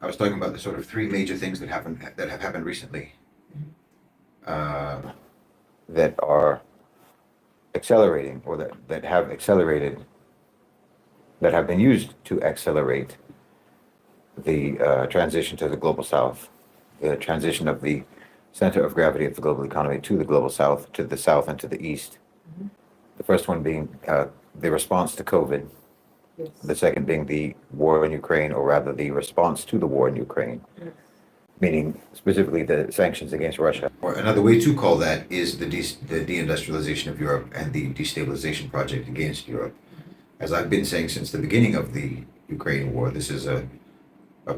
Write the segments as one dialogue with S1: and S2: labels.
S1: I was talking about the sort of three major things that have happened recently, that are accelerating, or that have accelerated, that have been used to accelerate the transition to the global south, the transition of the center of gravity of the global economy to the global south, to the south and to the east. The first one being the response to COVID.
S2: Yes.
S1: The second being the war in Ukraine, or rather the response to the war in Ukraine,
S2: Yes.
S1: meaning specifically the sanctions against Russia. Or another way to call that is the deindustrialization of Europe and the destabilization project against Europe. As I've been saying since the beginning of the Ukraine war, this is a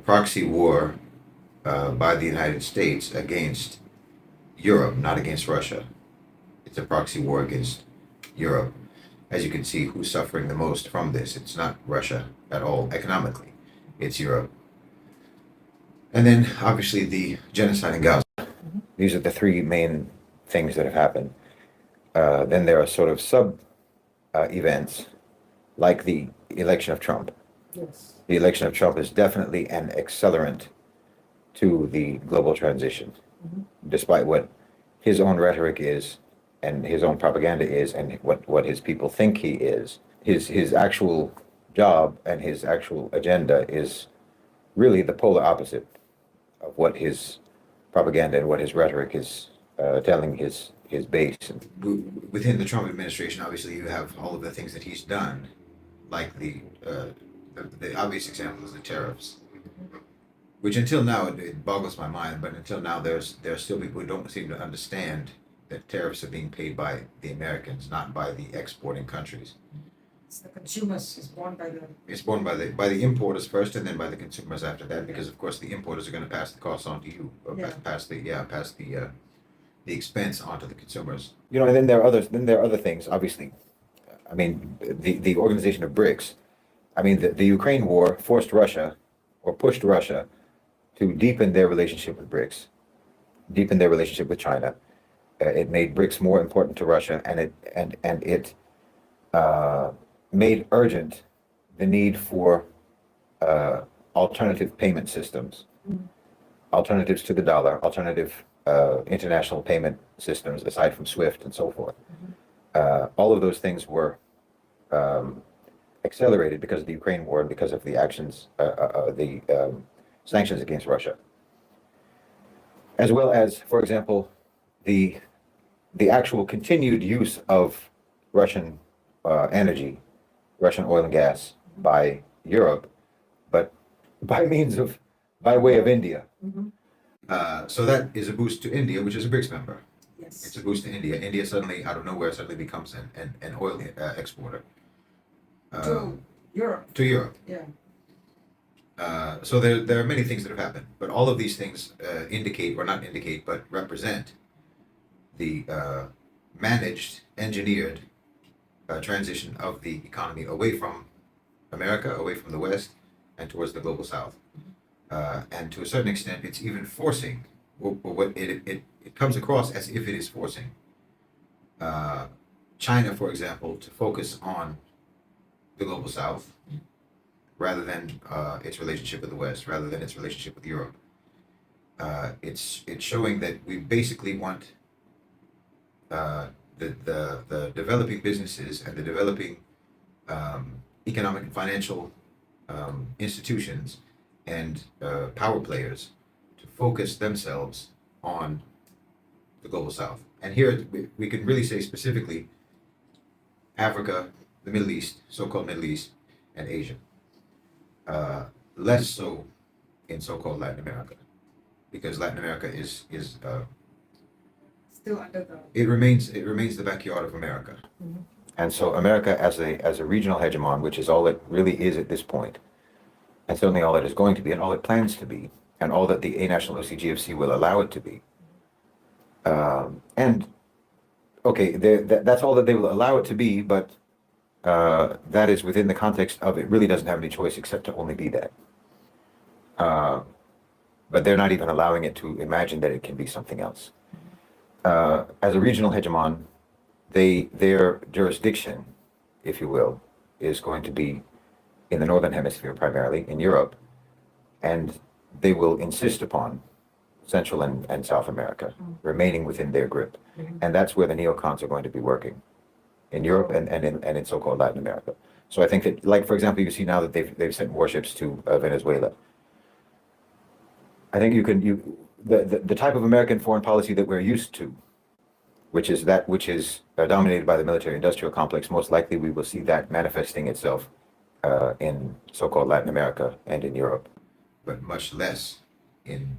S1: proxy war by the United States against Europe, not against Russia. It's a proxy war against Europe. As you can see, who's suffering the most from this? It's not Russia at all economically. It's Europe. And then, obviously, the genocide in Gaza. These are the three main things that have happened. Then there are sort of events, like the election of Trump.
S2: Yes.
S1: The election of Trump is definitely an accelerant to the global transition, despite what his own rhetoric is, and his own propaganda is, and what his people think he is. His actual job and his actual agenda is really the polar opposite of what his propaganda and what his rhetoric is telling his base. Within the Trump administration, obviously, you have all of the things that he's done, like the obvious example is the tariffs, which until now it boggles my mind. But until now, there are still people who don't seem to understand that tariffs are being paid by the Americans, not by the exporting countries.
S2: It's the consumers. It's borne by the.
S1: It's borne by the importers first, and then by the consumers after that, because of course the importers are going to pass the cost on to you, or pass the expense onto the consumers. You know, and then there are other things. Obviously, I mean, the organization of BRICS. I mean, the Ukraine war forced Russia, or pushed Russia, to deepen their relationship with BRICS, deepen their relationship with China. It made BRICS more important to Russia, and it made urgent the need for alternative payment systems, alternatives to the dollar, alternative international payment systems aside from SWIFT and so forth. All of those things were accelerated because of the Ukraine war and because of the actions, the sanctions against Russia, as well as, for example, the actual continued use of Russian energy, Russian oil and gas by Europe, but by way of India. So that is a boost to India, which is a BRICS member.
S2: Yes.
S1: It's a boost to India. India suddenly, out of nowhere, becomes an oil exporter.
S2: To Europe.
S1: To Europe.
S2: Yeah.
S1: So there are many things that have happened, but all of these things indicate, or not indicate, but represent the managed, engineered transition of the economy away from America, away from the West, and towards the global South. And to a certain extent, it's even forcing, or what it comes across as if it is forcing China, for example, to focus on the global South rather than its relationship with the West, rather than its relationship with Europe. It's showing that we basically want the developing businesses and the developing economic and financial institutions and power players to focus themselves on the global South. And here we can really say specifically Africa, the Middle East, so-called Middle East, and Asia. Less so in so-called Latin America, because Latin America is
S2: Still under the.
S1: it remains the backyard of America. And so America as a regional hegemon, which is all it really is at this point, and certainly all it is going to be, and all it plans to be, and all that the A National OCGFC will allow it to be. And okay, that's all that they will allow it to be, but that is within the context of it really doesn't have any choice except to only be that. But they're not even allowing it to imagine that it can be something else. As a regional hegemon, their jurisdiction, if you will, is going to be in the Northern Hemisphere, primarily in Europe, and they will insist upon Central and South America remaining within their grip. And that's where the neocons are going to be working, in Europe and in so-called Latin America. So I think that, like, for example, you see now that they've sent warships to Venezuela. I think the type of American foreign policy that we're used to, which is dominated by the military-industrial complex, most likely we will see that manifesting itself in so-called Latin America and in Europe, but much less in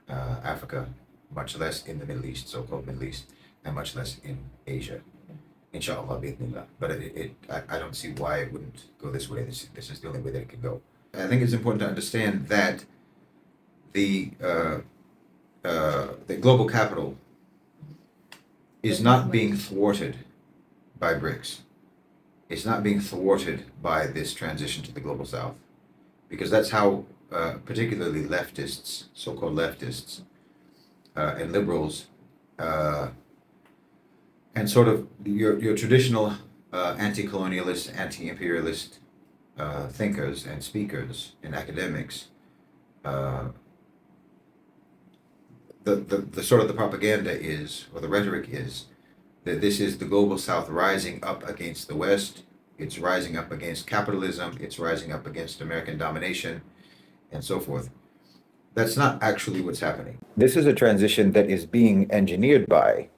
S1: Africa, much less in the Middle East, so-called Middle East, and much less in Asia. Inshallah, bi'idhnillah. But I don't see why it wouldn't go this way. This is the only way that it can go. I think it's important to understand that the global capital is not being thwarted by BRICS. It's not being thwarted by this transition to the global south, because that's how particularly leftists, so-called leftists, and liberals, and sort of your traditional anti-colonialist, anti-imperialist thinkers and speakers and academics, the sort of the propaganda is, or the rhetoric is, that this is the global south rising up against the West. It's rising up against capitalism. It's rising up against American domination, and so forth. That's not actually what's happening. This is a transition that is being engineered by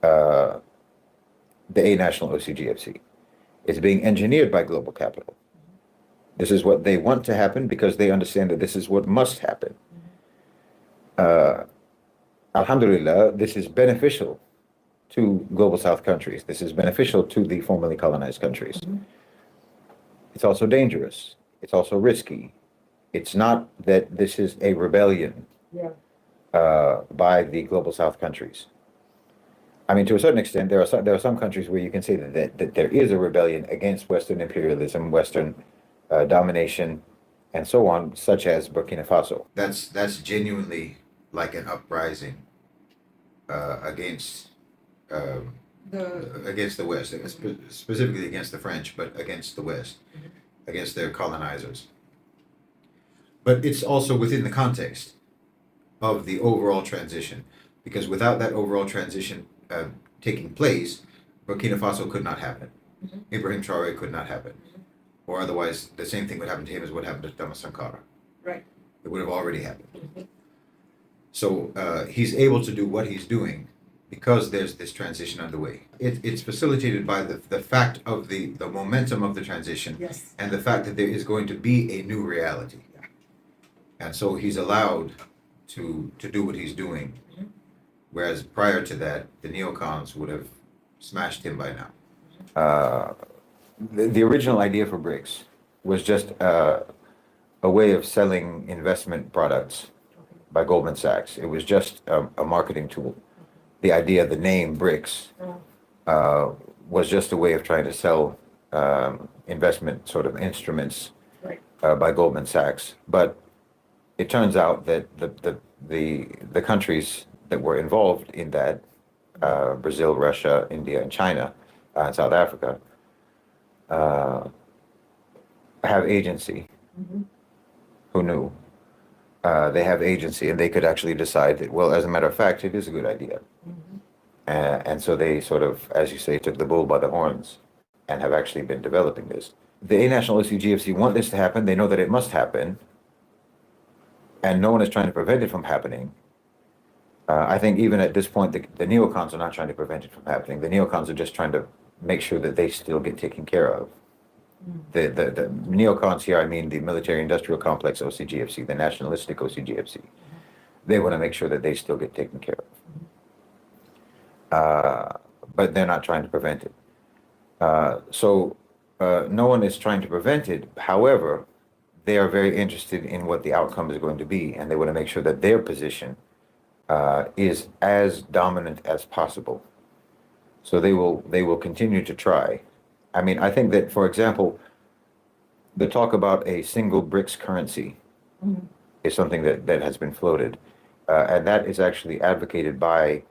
S1: the A National OCGFC. It's being engineered by global capital. This is what they want to happen because they understand that this is what must happen. Alhamdulillah, this is beneficial to global south countries. This is beneficial to the formerly colonized countries. It's also dangerous. It's also risky. It's not that this is a rebellion by the global south countries. I mean, to a certain extent, there are some countries where you can say that there is a rebellion against Western imperialism, Western domination, and so on, such as Burkina Faso. That's genuinely like an uprising against the West, specifically against the French, but against the West, against their colonizers. But it's also within the context of the overall transition, because without that overall transition taking place, Burkina Faso could not happen. Ibrahim Traoré could not happen. Or otherwise, the same thing would happen to him as what happened to Thomas Sankara.
S2: Right.
S1: It would have already happened. So he's able to do what he's doing because there's this transition underway. It's facilitated by the fact of the momentum of the transition, and the fact that there is going to be a new reality. And so he's allowed to do what he's doing, whereas prior to that, the neocons would have smashed him by now. The original idea for BRICS was just a way of selling investment products by Goldman Sachs. It was just a marketing tool. The idea, the name BRICS, was just a way of trying to sell investment sort of instruments by Goldman Sachs. But it turns out that the countries that were involved in that, Brazil, Russia, India, and China, and South Africa, have agency. Who knew? They have agency, and they could actually decide that, well, as a matter of fact, it is a good idea. And so they sort of, as you say, took the bull by the horns and have actually been developing this. The A National OCGFC want this to happen. They know that it must happen, and no one is trying to prevent it from happening. I think even at this point, the neocons are not trying to prevent it from happening. The neocons are just trying to make sure that they still get taken care of. The neocons here, I mean the military-industrial complex OCGFC, the nationalistic OCGFC. They want to make sure that they still get taken care of. But they're not trying to prevent it. So no one is trying to prevent it. However, they are very interested in what the outcome is going to be, and they want to make sure that their position is as dominant as possible. So they will continue to try. I mean, I think that, for example, the talk about a single BRICS currency is something that has been floated. And that is actually advocated by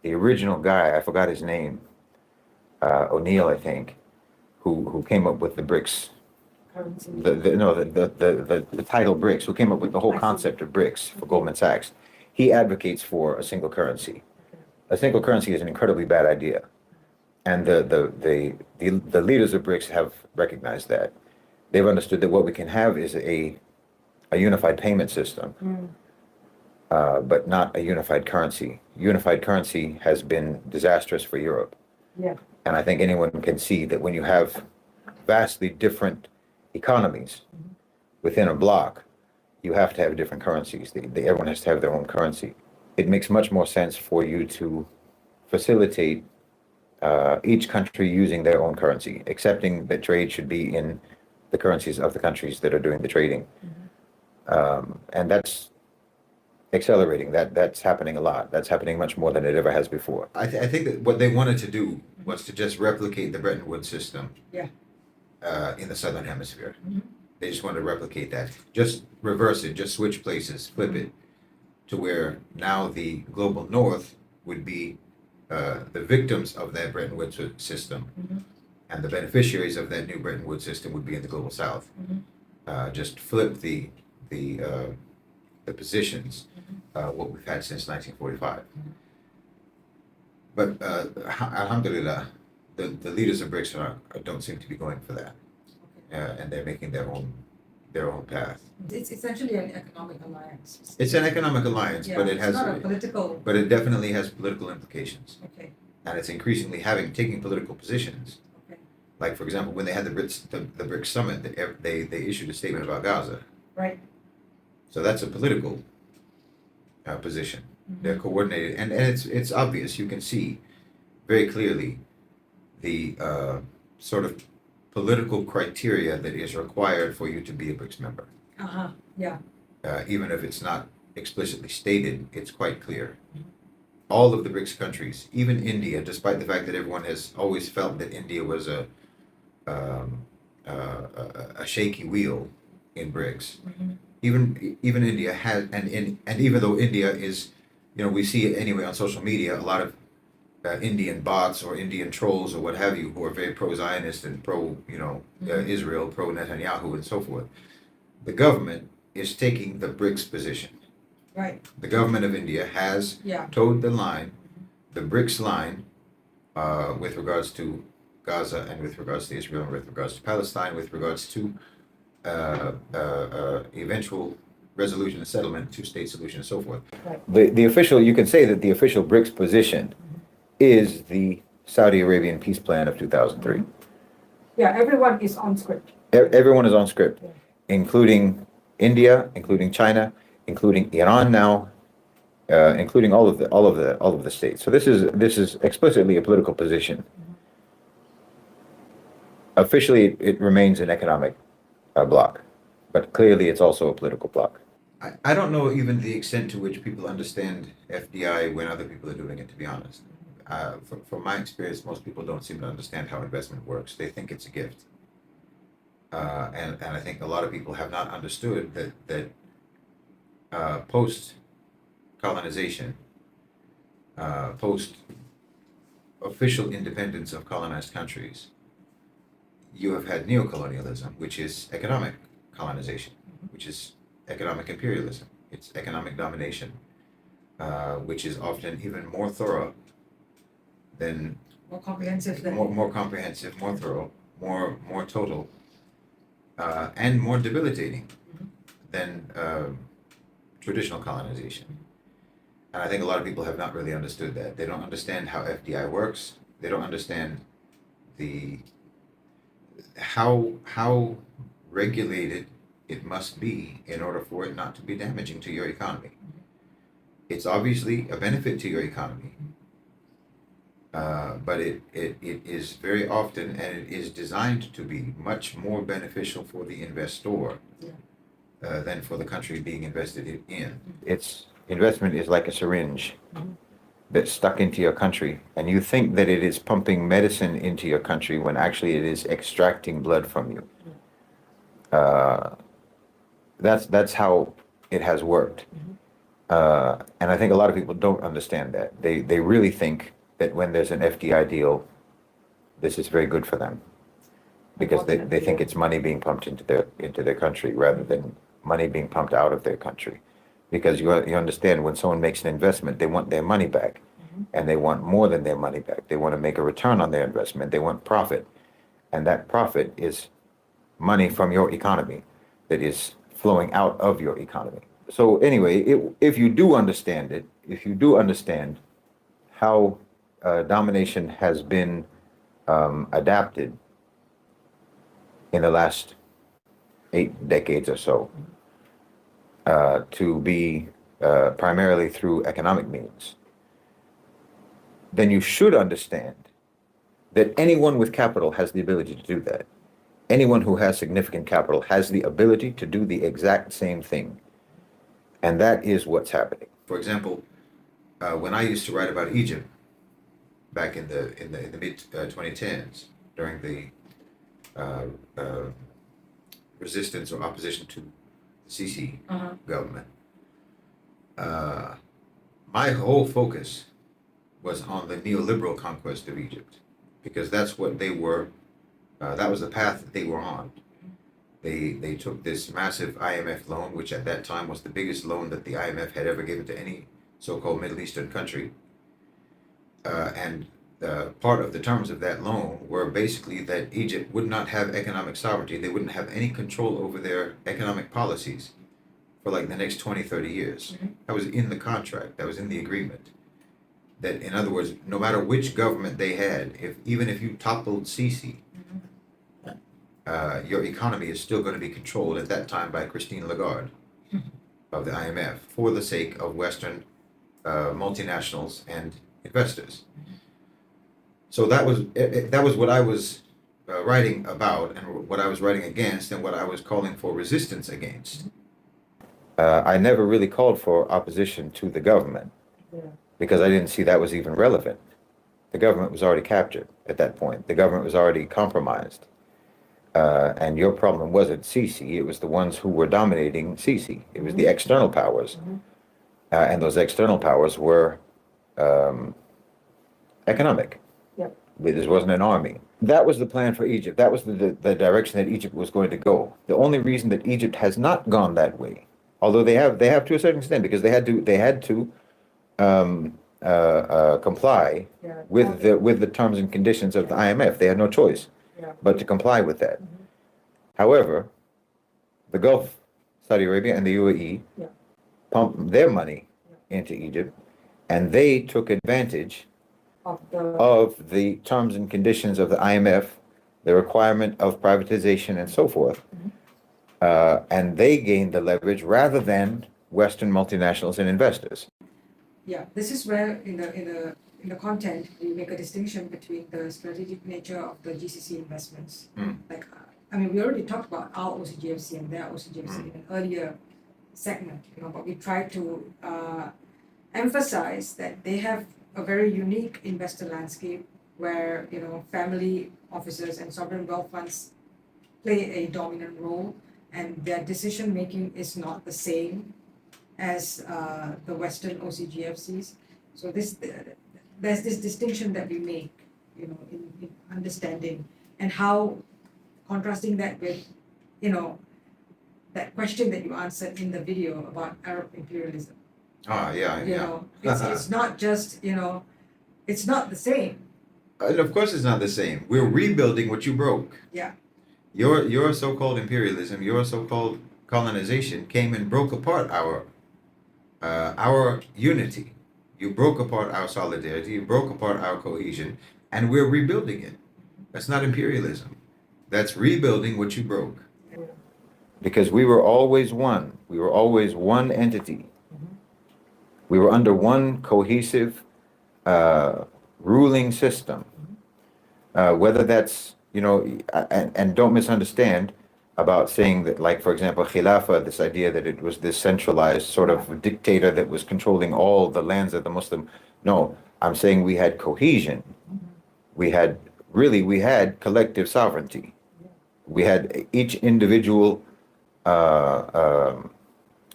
S1: the original guy, I forgot his name, O'Neill, I think, who came up with the BRICS
S2: currency.
S1: The title BRICS, who came up with the whole
S2: I see.
S1: concept of BRICS for Goldman Sachs, he advocates for a single currency. A single currency is an incredibly bad idea. And the leaders of BRICS have recognized that. They've understood that what we can have is a unified payment system, but not a unified currency. Unified currency has been disastrous for Europe.
S2: Yeah,
S1: And I think anyone can see that when you have vastly different economies within a bloc, you have to have different currencies. Everyone has to have their own currency. It makes much more sense for you to facilitate each country using their own currency, accepting that trade should be in the currencies of the countries that are doing the trading. And that's accelerating. That's happening a lot. That's happening much more than it ever has before. I think that what they wanted to do was to just replicate the Bretton Woods system in the Southern Hemisphere. They just wanted to replicate that. Just reverse it, just switch places, flip it to where now the global North would be the victims of that Bretton Woods system, and the beneficiaries of that new Bretton Woods system would be in the global South. Just flip the positions, what we've had since 1945. But alhamdulillah, the leaders of BRICS don't seem to be going for that, and they're making their own path.
S2: it's essentially an economic alliance.
S1: It's an economic alliance, but it
S2: it's
S1: has,
S2: not a political.
S1: but it definitely has political implications,
S2: Okay,
S1: and it's increasingly taking political positions.
S2: okay,
S1: Like, for example, when they had the BRICS summit, they issued a statement about Gaza.
S2: right.
S1: So that's a political position. They're coordinated, and it's obvious. You can see very clearly the sort of political criteria that is required for you to be a BRICS member.
S2: Yeah,
S1: Even if it's not explicitly stated, it's quite clear. All of the BRICS countries, even India, despite the fact that everyone has always felt that India was a shaky wheel in BRICS, even India has, and even though India is, we see it anyway on social media, a lot of Indian bots or Indian trolls or what have you who are very pro-Zionist and pro, Israel, pro Netanyahu and so forth. The government is taking the BRICS position.
S2: right,
S1: The government of India has
S2: yeah,
S1: towed the line, the BRICS line, with regards to Gaza and with regards to Israel and with regards to Palestine, with regards to eventual resolution and settlement, two-state solution, and so forth.
S2: right.
S1: The official, you can say that the official BRICS position is the Saudi Arabian peace plan of 2003.
S2: Yeah, everyone is on script.
S1: Everyone is on script,
S2: Yeah.
S1: including India, including China, including Iran now, including all of the states. So this is explicitly a political position. Officially, it remains an economic bloc, but clearly it's also a political bloc. I don't know even the extent to which people understand FDI when other people are doing it, to be honest. From my experience, most people don't seem to understand how investment works. They think it's a gift. And I think a lot of people have not understood that post-colonization, post-official independence of colonized countries, you have had neocolonialism, which is economic colonization, which is economic imperialism. It's economic domination, which is often even more thorough than
S2: More comprehensive than.
S1: more comprehensive, more thorough, more total, and more debilitating than traditional colonization. And I think a lot of people have not really understood that. They don't understand how FDI works. They don't understand how regulated it must be in order for it not to be damaging to your economy. It's obviously a benefit to your economy, but it is very often, and it is designed to be much more beneficial for the investor than for the country being invested in. Its investment is like a syringe that's stuck into your country, and you think that it is pumping medicine into your country when actually it is extracting blood from you. That's how it has worked. And I think a lot of people don't understand that. They really think that when there's an FDI deal, this is very good for them. because they think it's money being pumped into their country rather than money being pumped out of their country. Because you understand, when someone makes an investment, they want their money back, and they want more than their money back. They want to make a return on their investment. They want profit, and that profit is money from your economy that is flowing out of your economy. So anyway, if you do understand it, if you do understand how domination has been adapted in the last 8 decades or so, to be primarily through economic means, then you should understand that anyone with capital has the ability to do that. Anyone who has significant capital has the ability to do the exact same thing. And that is what's happening. For example, when I used to write about Egypt back in the mid 2010s, during the resistance or opposition to the Sisi government, my whole focus was on the neoliberal conquest of Egypt, because that's what they were. That was the path that they were on. They took this massive IMF loan, which at that time was the biggest loan that the IMF had ever given to any so-called Middle Eastern country. And part of the terms of that loan were basically that Egypt would not have economic sovereignty. They wouldn't have any control over their economic policies for like the next 20, 30 years. That was in the contract. That was in the agreement. That, in other words, no matter which government they had, even if you toppled Sisi, your economy is still going to be controlled at that time by Christine Lagarde of the IMF for the sake of Western multinationals and investors. So that was what I was writing about, and what I was writing against, and what I was calling for resistance against. I never really called for opposition to the government, because I didn't see that was even relevant. The government was already captured at that point. The government was already compromised. And your problem wasn't Sisi, it was the ones who were dominating Sisi. It was the external powers. And those external powers were economic.
S2: Yep.
S1: This wasn't an army. That was the plan for Egypt. That was the direction that Egypt was going to go. The only reason that Egypt has not gone that way, although they have to a certain extent, because they had to comply with the terms and conditions of the IMF. They had no choice but to comply with that. However, the Gulf, Saudi Arabia and the UAE pumped their money into Egypt, and they took advantage of the terms and conditions of the IMF, the requirement of privatization and so forth, and they gained the leverage rather than Western multinationals and investors.
S2: Yeah, this is where in the content we make a distinction between the strategic nature of the GCC investments. Like, I mean, we already talked about our OCGFC and their OCGFC in an earlier segment, but we try to emphasize that they have a very unique investor landscape where, family offices and sovereign wealth funds play a dominant role, and their decision making is not the same as the Western OCGFCs. So there's this distinction that we make, in understanding, and how contrasting that with, that question that you answered in the video about Arab imperialism. It's not just, it's not the same.
S1: And of course it's not the same. We're rebuilding what you broke.
S2: Yeah.
S1: Your so-called imperialism, your so-called colonization came and broke apart our unity. You broke apart our solidarity, you broke apart our cohesion, and we're rebuilding it. That's not imperialism. That's rebuilding what you broke. Because we were always one. We were always one entity. We were under one cohesive ruling system. Whether that's, and don't misunderstand about saying that, like, for example, Khilafah, this idea that it was this centralized sort of dictator that was controlling all the lands of the Muslim. No, I'm saying we had cohesion. We had collective sovereignty. We had each individual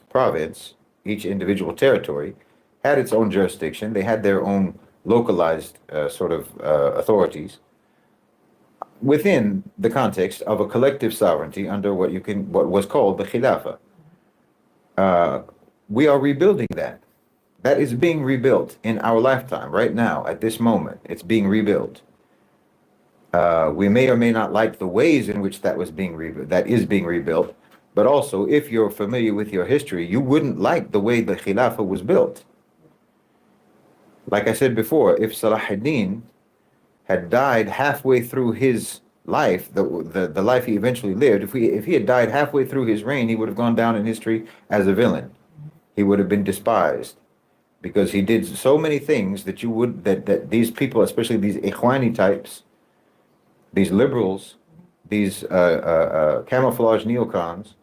S1: province, each individual territory had its own jurisdiction. They had their own localized authorities. within the context of a collective sovereignty under what was called the Khilafah. We are rebuilding that. That is being rebuilt in our lifetime, right now, at this moment. It's being rebuilt. We may or may not like the ways in which that is being rebuilt, but also, if you're familiar with your history, you wouldn't like the way the Khilafah was built. Like I said before, if Salah ad-Din had died halfway through his life, the life he eventually lived, if he had died halfway through his reign, he would have gone down in history as a villain. He would have been despised because he did so many things that these people, especially these Ikhwani types, these liberals, these camouflage neocons,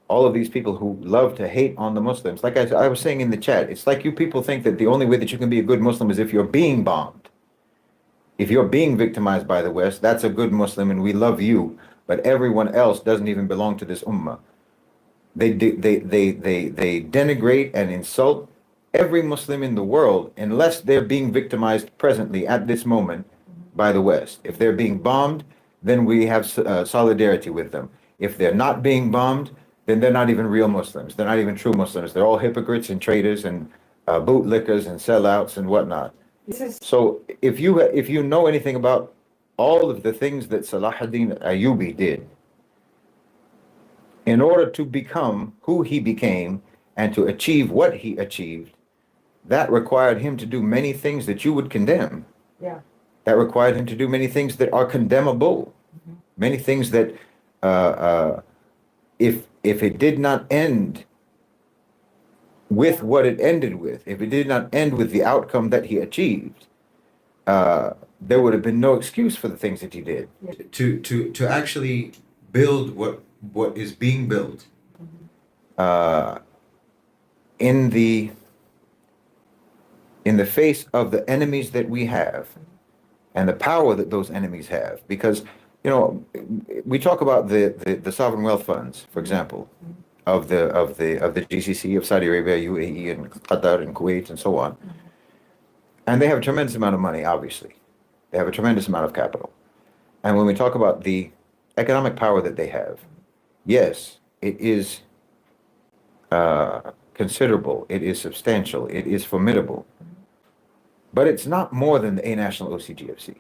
S1: all of these people who love to hate on the Muslims. Like I was saying in the chat, it's like you people think that the only way that you can be a good Muslim is if you're being bombed. If you're being victimized by the West, that's a good Muslim and we love you, but everyone else doesn't even belong to this ummah. They denigrate and insult every Muslim in the world unless they're being victimized presently at this moment by the West. If they're being bombed, then we have solidarity with them. If they're not being bombed, then they're not even real Muslims. They're not even true Muslims. They're all hypocrites and traitors and bootlickers and sellouts and whatnot. So if you know anything about all of the things that Salah ad-Din Ayyubi did in order to become who he became and to achieve what he achieved, that required him to do many things that you would condemn.
S2: Yeah.
S1: That required him to do many things that are condemnable. Many things that if it did not end with what it ended with, if it did not end with the outcome that he achieved, there would have been no excuse for the things that he did. To actually build what is being built in the face of the enemies that we have and the power that those enemies have, because we talk about the sovereign wealth funds, for example, of the GCC, of Saudi Arabia, UAE, and Qatar, and Kuwait, and so on, and they have a tremendous amount of money. Obviously, they have a tremendous amount of capital, and when we talk about the economic power that they have, yes, it is considerable, it is substantial, it is formidable, but it's not more than the A National OCGFC.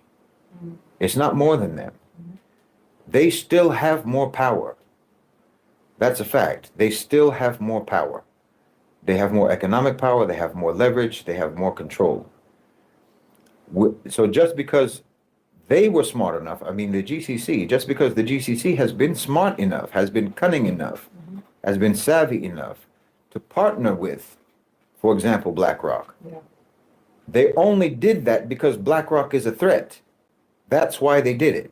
S1: It's not more than them. They still have more power. That's a fact. They still have more power. They have more economic power, they have more leverage, they have more control. So just because they were smart enough, just because the GCC has been smart enough, has been cunning enough, has been savvy enough to partner with, for example, BlackRock.
S2: Yeah.
S1: They only did that because BlackRock is a threat. That's why they did it.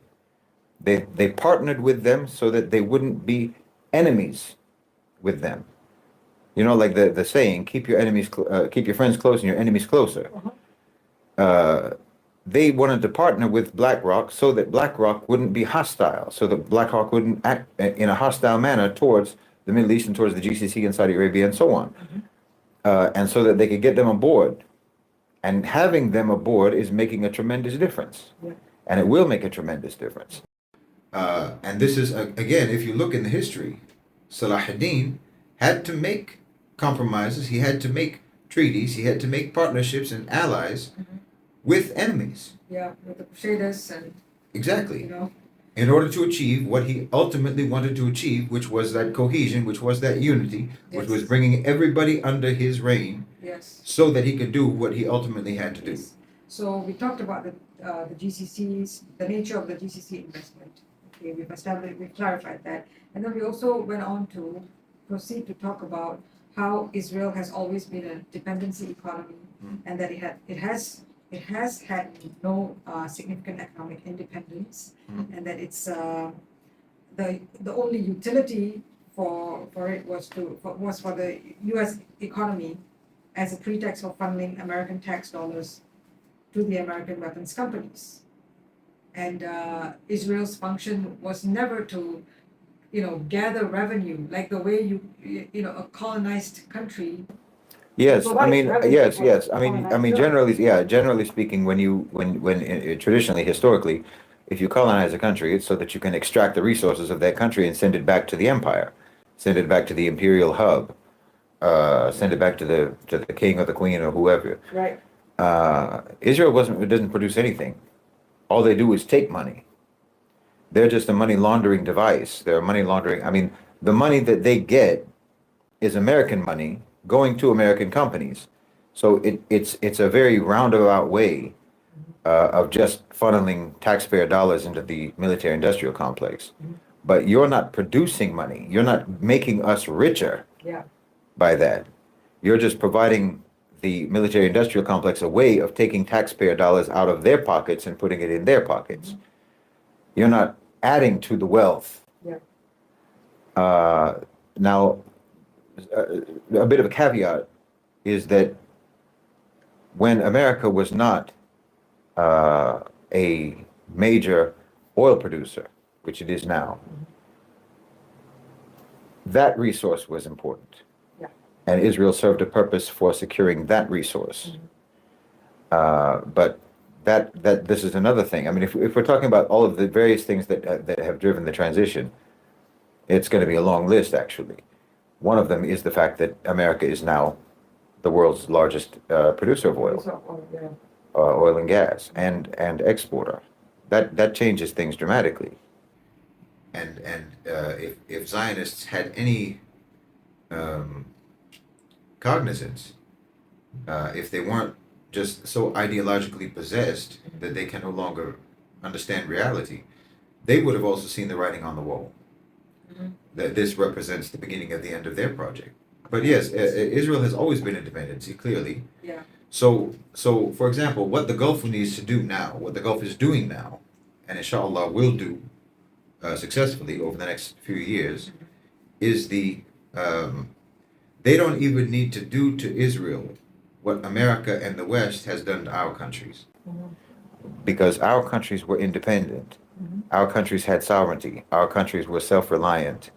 S1: They partnered with them so that they wouldn't be enemies with them. Like the saying, keep your friends close and your enemies closer. They wanted to partner with BlackRock so that BlackRock wouldn't be hostile, so that BlackRock wouldn't act in a hostile manner towards the Middle East and towards the GCC and Saudi Arabia and so on. And so that they could get them aboard. And having them aboard is making a tremendous difference. Yeah. And it will make a tremendous difference. And this is, again, if you look in the history, Salah ad-Din had to make compromises, he had to make treaties, he had to make partnerships and allies with enemies.
S2: Yeah, with the Crusaders and...
S1: Exactly. In order to achieve what he ultimately wanted to achieve, which was that cohesion, which was that unity, which was bringing everybody under his reign, so that he could do what he ultimately had to do.
S2: So we talked about the GCCs, the nature of the GCC investment. Okay, we've clarified that. And then we also went on to proceed to talk about how Israel has always been a dependency economy, and that it has had no significant economic independence, and that it's the only utility for it was for the U.S. economy as a pretext for funneling American tax dollars to the American weapons companies. And Israel's function was never to, gather revenue like the way a colonized country.
S1: Yes,
S2: Yes.
S1: generally speaking, when traditionally, historically, if you colonize a country, it's so that you can extract the resources of that country and send it back to the empire, send it back to the imperial hub, send it back to the king or the queen or whoever.
S2: Right.
S1: Israel doesn't produce anything. All they do is take money. They're just a money laundering device. They're a money laundering. I mean, the money that they get is American money going to American companies. So it's a very roundabout way of just funneling taxpayer dollars into the military industrial complex. But you're not producing money. You're not making us richer
S2: Yeah.
S1: by that. You're just providing the military industrial complex a way of taking taxpayer dollars out of their pockets and putting it in their pockets. You're not adding to the wealth.
S2: Yeah.
S1: Now, a bit of a caveat is that when America was not a major oil producer, which it is now, that resource was important.
S2: Yeah.
S1: And Israel served a purpose for securing that resource. But that this is another thing. I mean, if we're talking about all of the various things that have driven the transition, it's going to be a long list, actually. One of them is the fact that America is now the world's largest producer of oil, oil and gas, and exporter. That changes things dramatically. And if Zionists had any cognizance, if they weren't just so ideologically possessed that they can no longer understand reality, they would have also seen the writing on the wall. That this represents the beginning of the end of their project. But yes, Israel has always been a dependency, clearly.
S2: Yeah.
S1: So for example, what the Gulf needs to do now, what the Gulf is doing now, and inshallah will do successfully over the next few years, is they don't even need to do to Israel what America and the West has done to our countries. Because our countries were independent. Our countries had sovereignty. Our countries were self-reliant.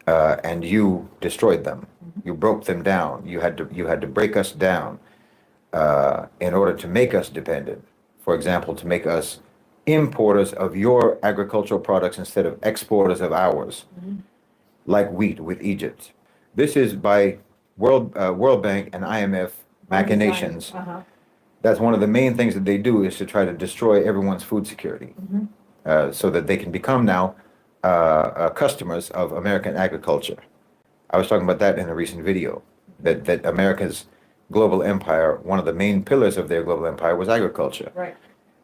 S1: And you destroyed them. You broke them down. You had to break us down in order to make us dependent. For example, to make us importers of your agricultural products instead of exporters of ours, like wheat with Egypt. This is by World Bank and IMF machinations. That's one of the main things that they do, is to try to destroy everyone's food security, so that they can become now customers of American agriculture. I was talking about that in a recent video, that America's global empire, one of the main pillars of their global empire was agriculture.
S2: Right.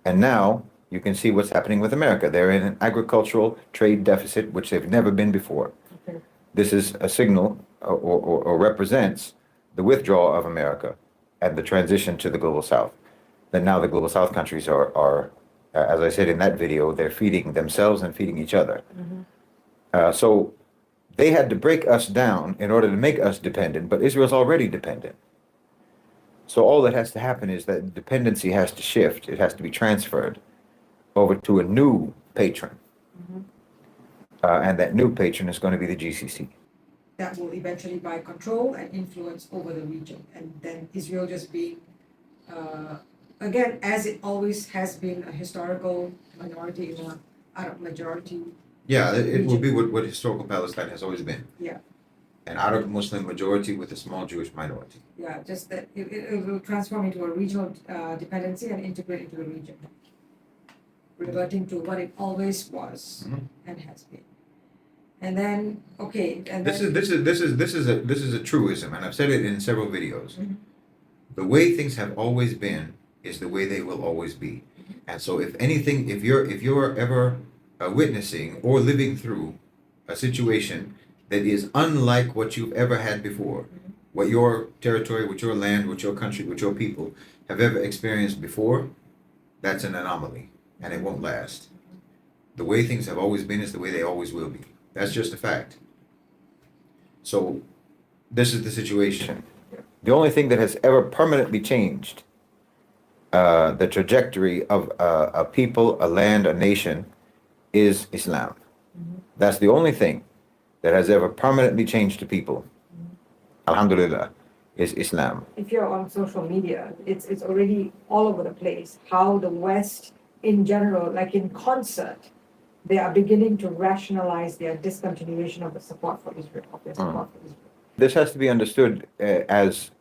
S1: And now you can see what's happening with America. They're in an agricultural trade deficit, which they've never been before. This is a signal or represents the withdrawal of America and the transition to the global south. That now the global south countries are as I said in that video, they're feeding themselves and feeding each other. So they had to break us down in order to make us dependent, but Israel's already dependent. So all that has to happen is that dependency has to shift. It has to be transferred over to a new patron. And that new patron is going to be the GCC.
S2: That will eventually buy control and influence over the region. And then Israel just being, again, as it always has been, a historical minority in an Arab majority.
S1: Yeah, it will be what historical Palestine has always been.
S2: Yeah.
S1: An Arab Muslim majority with a small Jewish minority.
S2: Yeah, just that it will transform into a regional dependency and integrate into the region, reverting to what it always was and has been. And then, okay, and
S1: this is a truism, and I've said it in several videos. The way things have always been is the way they will always be. And so, if anything, if you're ever witnessing or living through a situation that is unlike what you've ever had before, what your territory, what your land, what your country, what your people have ever experienced before, that's an anomaly, and it won't last. The way things have always been is the way they always will be. That's just a fact. So, this is the situation. The only thing that has ever permanently changed the trajectory of a people, a land, a nation, is Islam. That's the only thing that has ever permanently changed to people. Alhamdulillah, is Islam.
S2: if you're on social media, it's already all over the place. How the West in general, like in concert, they are beginning to rationalize their discontinuation of the support for Israel, of their support for Israel.
S1: This has to be understood as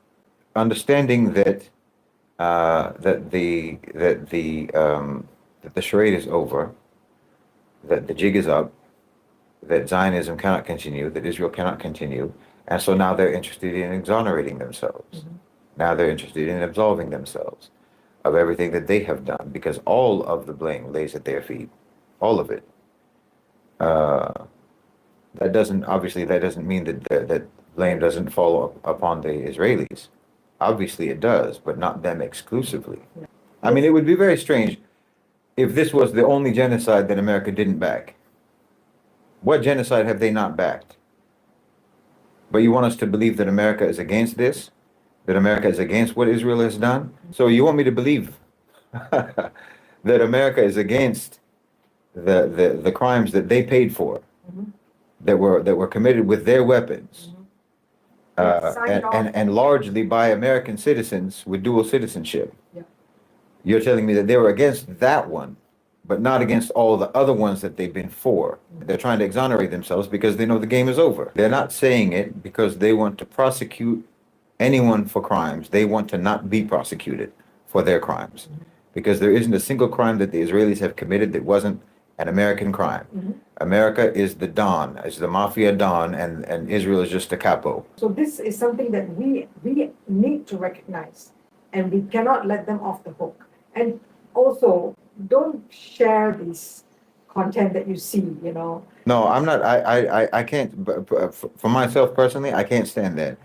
S1: understanding that the charade is over, that the jig is up, that Zionism cannot continue, that Israel cannot continue, and so now they're interested in exonerating themselves. Now they're interested in absolving themselves of everything that they have done, because all of the blame lays at their feet, all of it. That doesn't mean that blame doesn't fall upon the Israelis. Obviously it does, but not them exclusively. I mean, it would be very strange if this was the only genocide that America didn't back. What genocide have they not backed? But you want us to believe that America is against this? That America is against what Israel has done? So you want me to believe that America is against the crimes that they paid for, that were committed with their weapons, and largely by American citizens with dual citizenship.
S2: Yeah.
S1: You're telling me that they were against that one, but not against all the other ones that they've been for. They're trying to exonerate themselves because they know the game is over. They're not saying it because they want to prosecute anyone for crimes. They want to not be prosecuted for their crimes, because there isn't a single crime that the Israelis have committed that wasn't an American crime. America is the Don, is the mafia Don, and Israel is just a capo.
S2: So this is something that we need to recognize, and we cannot let them off the hook. And also, don't share this content that you see, you know.
S1: No, I'm not, I can't, for myself personally, I can't stand that.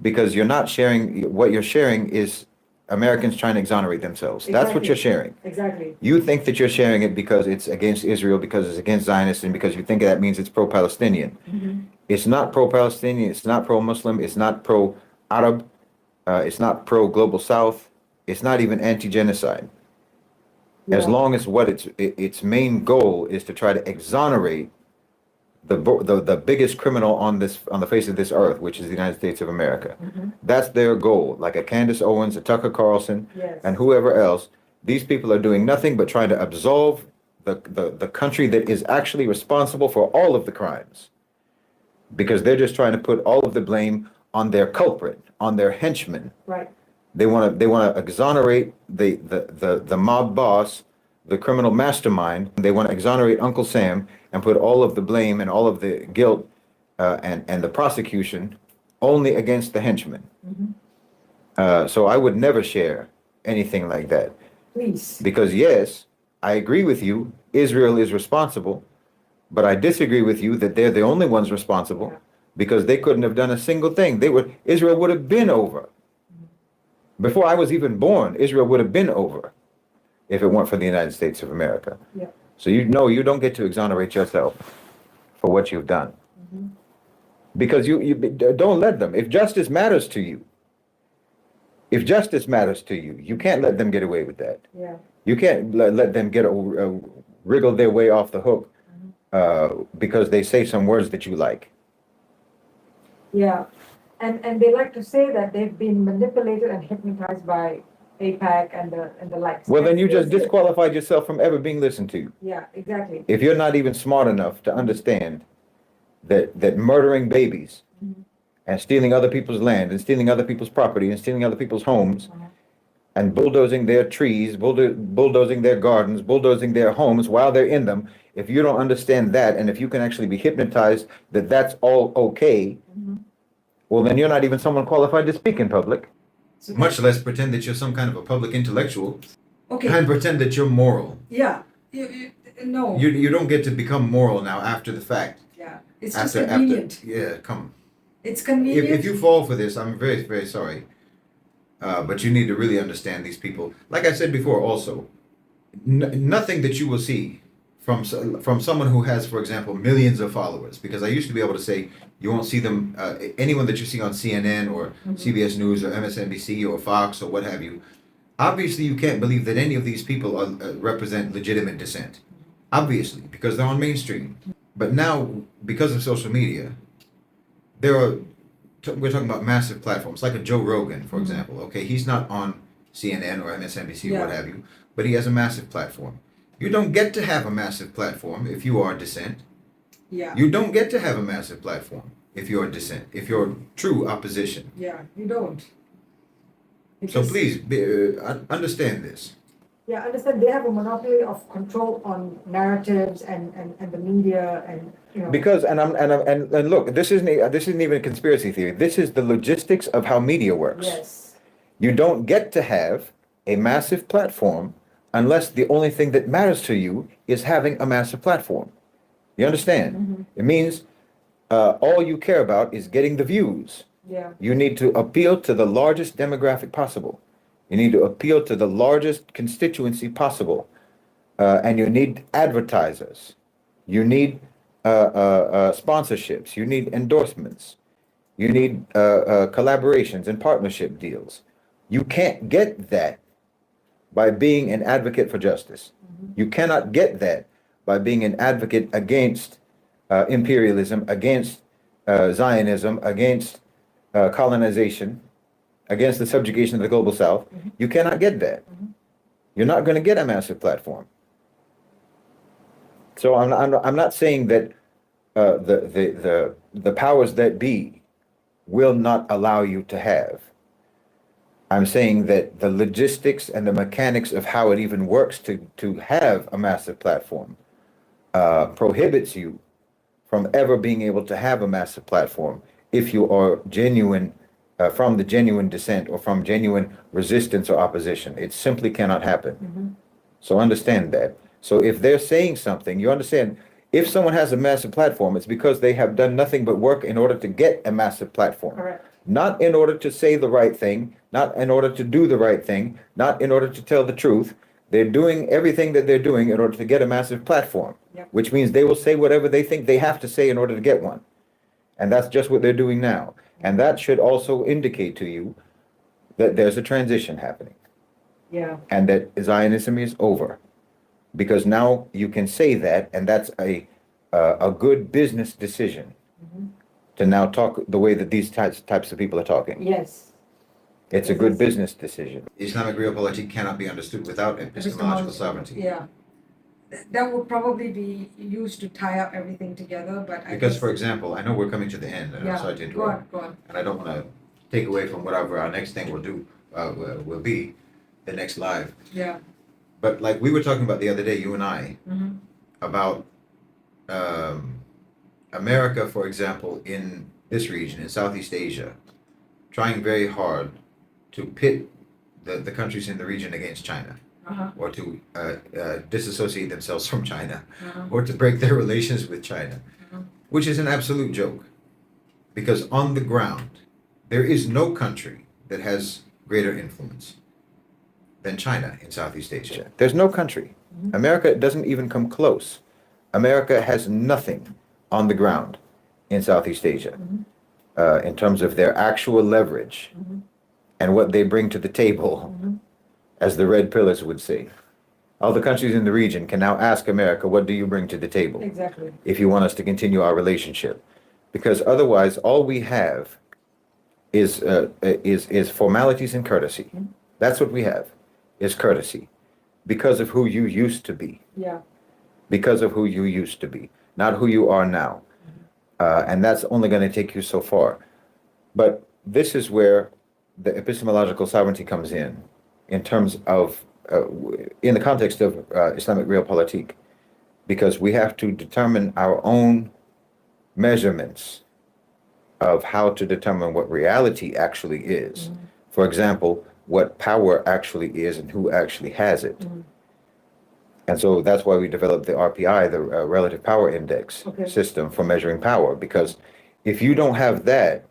S1: Because you're not sharing, what you're sharing is Americans trying to exonerate themselves. That's what you're sharing.
S2: Exactly.
S1: You think that you're sharing it because it's against Israel, because it's against Zionists, and because you think that means it's pro-Palestinian. It's not pro-Palestinian, it's not pro-Muslim, it's not pro-Arab, it's not pro-Global South, it's not even anti-genocide. As long as what its main goal is to try to exonerate the biggest criminal on the face of this earth, which is the United States of America. That's their goal. Like a Candace Owens, a Tucker Carlson, and whoever else. These people are doing nothing but trying to absolve the country that is actually responsible for all of the crimes, because they're just trying to put all of the blame on their culprit, on their henchman.
S2: Right.
S1: They want to exonerate the mob boss, the criminal mastermind. They want to exonerate Uncle Sam and put all of the blame and all of the guilt and the prosecution only against the henchman. So I would never share anything like that.
S2: Please.
S1: Because yes, I agree with you, Israel is responsible, but I disagree with you that they're the only ones responsible, because they couldn't have done a single thing. Israel would have been over. Before I was even born, Israel would have been over if it weren't for the United States of America.
S2: Yeah.
S1: So you know you don't get to exonerate yourself for what you've done. Because you don't let them. If justice matters to you, you can't let them get away with that.
S2: Yeah.
S1: You can't let them wriggle their way off the hook because they say some words that you like.
S2: Yeah. And they like to say that they've been manipulated and hypnotized by AIPAC and the likes.
S1: Well, then you just disqualified yourself from ever being listened to.
S2: Yeah, exactly.
S1: If you're not even smart enough to understand that murdering babies and stealing other people's land and stealing other people's property and stealing other people's homes and bulldozing their trees, bulldozing their gardens, bulldozing their homes while they're in them, if you don't understand that, and if you can actually be hypnotized that that's all okay, well, then you're not even someone qualified to speak in public. Much less pretend that you're some kind of a public intellectual.
S2: Okay.
S1: And pretend that you're moral.
S2: Yeah. No.
S1: You don't get to become moral now after the fact.
S2: Yeah. It's just convenient.
S1: Come.
S2: It's convenient.
S1: If you fall for this, I'm very, very sorry. But you need to really understand these people. Like I said before also, nothing that you will see from someone who has, for example, millions of followers, because I used to be able to say, you won't see them, anyone that you see on CNN or CBS News or MSNBC or Fox or what have you, obviously you can't believe that any of these people represent legitimate dissent. Obviously, because they're on mainstream. But now, because of social media, we're talking about massive platforms, like a Joe Rogan, for example. Okay, he's not on CNN or MSNBC or what have you, but he has a massive platform. You don't get to have a massive platform if you are dissent.
S2: Yeah.
S1: You don't get to have a massive platform if you're dissent, if you're true opposition.
S2: Yeah, you don't.
S1: So
S2: Because-
S1: please understand this.
S2: Yeah, understand they have a monopoly of control on narratives and the media and, you know.
S1: Because and look, this isn't even a conspiracy theory. This is the logistics of how media works.
S2: Yes,
S1: You don't get to have a massive platform unless the only thing that matters to you is having a massive platform. You understand? It means all you care about is getting the views.
S2: yeah,
S1: You need to appeal to the largest demographic possible. You need to appeal to the largest constituency possible. And you need advertisers. You need sponsorships. You need endorsements. You need collaborations and partnership deals. You can't get that by being an advocate for justice. You cannot get that by being an advocate against imperialism, against Zionism, against colonization, against the subjugation of the global South. You cannot get that. You're not going to get a massive platform. So I'm not saying that the powers that be will not allow you to have. I'm saying that the logistics and the mechanics of how it even works to have a massive platform prohibits you from ever being able to have a massive platform if you are genuine, from the genuine dissent or from genuine resistance or opposition. It simply cannot happen. So understand that. So if they're saying something, you understand, if someone has a massive platform, it's because they have done nothing but work in order to get a massive platform.
S2: correct.
S1: Not in order to say the right thing, not in order to do the right thing, not in order to tell the truth. They're doing everything that they're doing in order to get a massive platform,
S2: Yep.
S1: which means they will say whatever they think they have to say in order to get one. And that's just what they're doing now. And that should also indicate to you that there's a transition happening
S2: Yeah,
S1: and that Zionism is over. Because now you can say that, and that's a good business decision to now talk the way that these types of people are talking.
S2: yes.
S1: It's a good business decision. Islamic realpolitik cannot be understood without epistemological sovereignty.
S2: Yeah. That would probably be used to tie up everything together, but I
S1: Because,
S2: guess-
S1: for example, I know we're coming to the end, and I'm
S2: Yeah,
S1: sorry to
S2: go
S1: interrupt,
S2: on, go on.
S1: and I don't want to take away from whatever our next thing will do, will be, the next live.
S2: Yeah.
S1: But like we were talking about the other day, you and I, about America, for example, in this region, in Southeast Asia, trying very hard to pit the countries in the region against China, or to disassociate themselves from China, or to break their relations with China, which is an absolute joke. Because on the ground, there is no country that has greater influence than China in Southeast Asia. There's no country. America doesn't even come close. America has nothing on the ground in Southeast Asia in terms of their actual leverage and what they bring to the table, as the red pillars would say. All the countries in the region can now ask America, what do you bring to the table
S2: Exactly.
S1: if you want us to continue our relationship? Because otherwise, all we have is formalities and courtesy. That's what we have, is courtesy, because of who you used to be.
S2: Yeah.
S1: Because of who you used to be, not who you are now. And that's only going to take you so far. But this is where the epistemological sovereignty comes in terms of, in the context of Islamic realpolitik, because we have to determine our own measurements of how to determine what reality actually is. For example, what power actually is and who actually has it. And so that's why we developed the RPI, the Relative Power Index system for measuring power, because if you don't have that,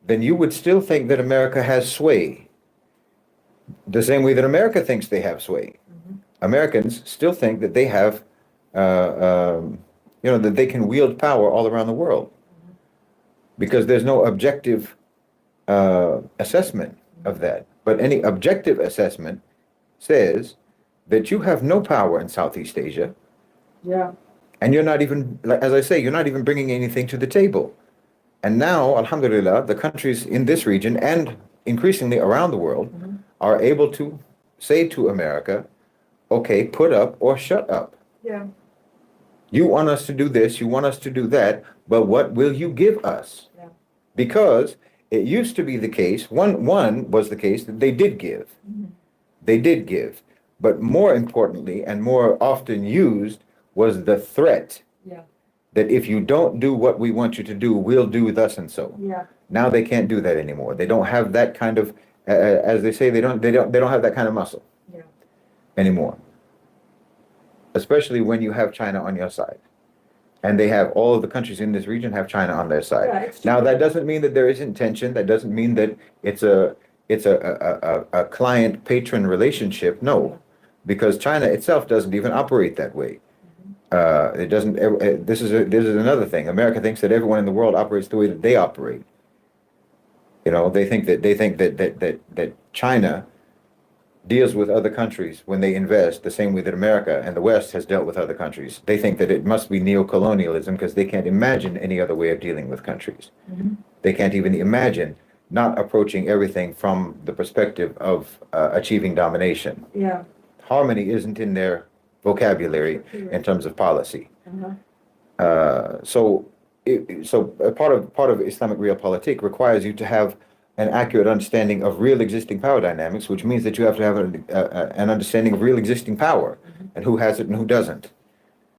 S1: then you would still think that America has sway, the same way that America thinks they have sway. Americans still think that they have, that they can wield power all around the world, because there's no objective assessment of that. But any objective assessment says that you have no power in Southeast Asia.
S2: Yeah.
S1: And you're not even, as I say, you're not even bringing anything to the table. And now, alhamdulillah, the countries in this region and increasingly around the world are able to say to America, okay, put up or shut up.
S2: Yeah.
S1: You want us to do this, you want us to do that, but what will you give us?
S2: Yeah.
S1: Because it used to be the case, one was the case that they did give.
S2: Mhm.
S1: They did give. But more importantly and more often used was the threat
S2: Yeah.
S1: that if you don't do what we want you to do, we'll do thus and so.
S2: Yeah.
S1: Now they can't do that anymore. They don't have that kind of, as they say, they don't have that kind of muscle
S2: Yeah.
S1: anymore. Especially when you have China on your side. And they have all of the countries in this region have China on their side.
S2: Yeah, it's
S1: Now
S2: true.
S1: that doesn't mean that there isn't tension. That doesn't mean that it's a client patron relationship. No, because China itself doesn't even operate that way. It doesn't. This is another thing. America thinks that everyone in the world operates the way that they operate. You know, they think that China deals with other countries when they invest the same way that America and the West has dealt with other countries. They think that it must be neocolonialism because they can't imagine any other way of dealing with countries. They can't even imagine not approaching everything from the perspective of achieving domination.
S2: Yeah.
S1: Harmony isn't in their vocabulary in terms of policy. So part of Islamic realpolitik requires you to have an accurate understanding of real existing power dynamics, which means that you have to have an understanding of real existing power and who has it and who doesn't.